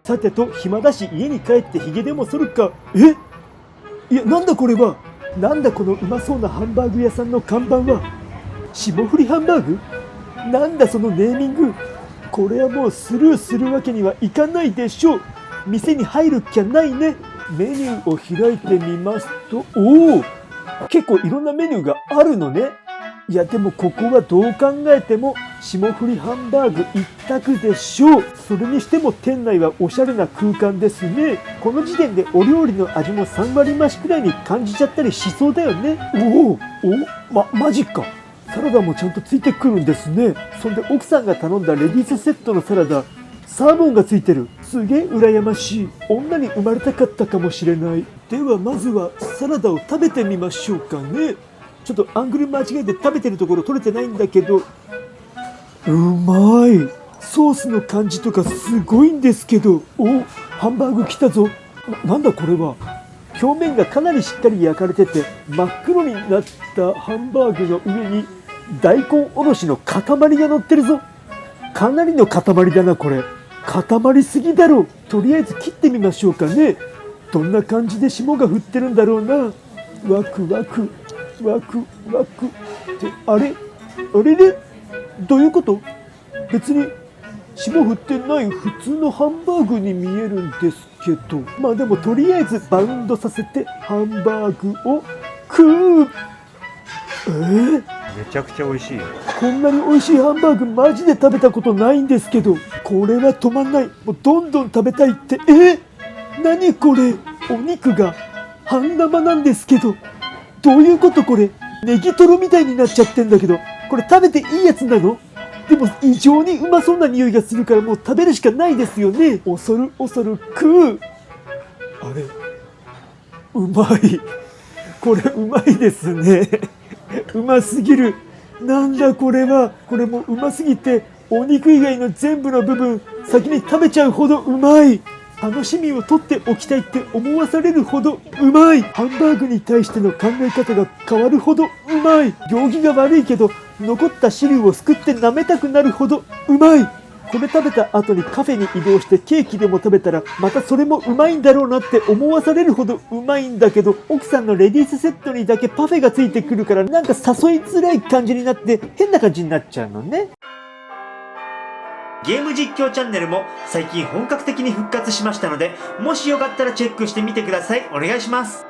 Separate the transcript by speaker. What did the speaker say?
Speaker 1: さてと暇だし家に帰ってヒゲでも剃るか。いや、なんだこれは。なんだこのうまそうなハンバーグ屋さんの看板は。霜降りハンバーグ。なんだそのネーミング。これはもうスルーするわけにはいかないでしょう。店に入るっきゃないね。メニューを開いてみますと、おお、結構いろんなメニューがあるのね。いやでもここはどう考えても霜降りハンバーグ一択でしょう。それにしても店内はおしゃれな空間ですね。この時点でお料理の味も3割増しくらいに感じちゃったりしそうだよね。マジか。サラダもちゃんとついてくるんですね。そんで奥さんが頼んだレディースセットのサラダ、サーモンがついてる。すげえ羨ましい。女に生まれたかったかもしれない。ではまずはサラダを食べてみましょうかね。ちょっとアングル間違えて食べてるところ撮れてないんだけど、うまい。ソースの感じとかすごいんですけど。ハンバーグ来たぞ。なんだこれは。表面がかなりしっかり焼かれてて真っ黒になったハンバーグの上に大根おろしの塊が乗ってるぞ。かなりの塊だなこれ。塊すぎだろう。とりあえず切ってみましょうかね。どんな感じで霜が降ってるんだろうな。ワクワクワクワクって、あれれどういうこと。別に霜降ってない普通のハンバーグに見えるんですけど、まあでもとりあえずバウンドさせてハンバーグを食う。
Speaker 2: めちゃくちゃ美味しいよ。
Speaker 1: こんなに美味しいハンバーグマジで食べたことないんですけど、これは止まんない。もうどんどん食べたいって。何これ。お肉が半生なんですけど、どういうことこれ。ネギトロみたいになっちゃってんだけど、これ食べていいやつなの。でも異常にうまそうな匂いがするからもう食べるしかないですよね。恐る恐る食う。あれ、うまい。これうまいですね。うますぎる。なんだこれは。これもうますぎてお肉以外の全部の部分先に食べちゃうほどうまい。楽しみを取っておきたいって思わされるほどうまい。ハンバーグに対しての考え方が変わるほどうまい。行儀が悪いけど残った汁をすくって舐めたくなるほどうまい。これ食べた後にカフェに移動してケーキでも食べたらまたそれもうまいんだろうなって思わされるほどうまいんだけど、奥さんのレディースセットにだけパフェがついてくるからなんか誘いづらい感じになって変な感じになっちゃうのね。ゲーム実況チャンネルも最近本格的に復活しましたので、もしよかったらチェックしてみてください。お願いします。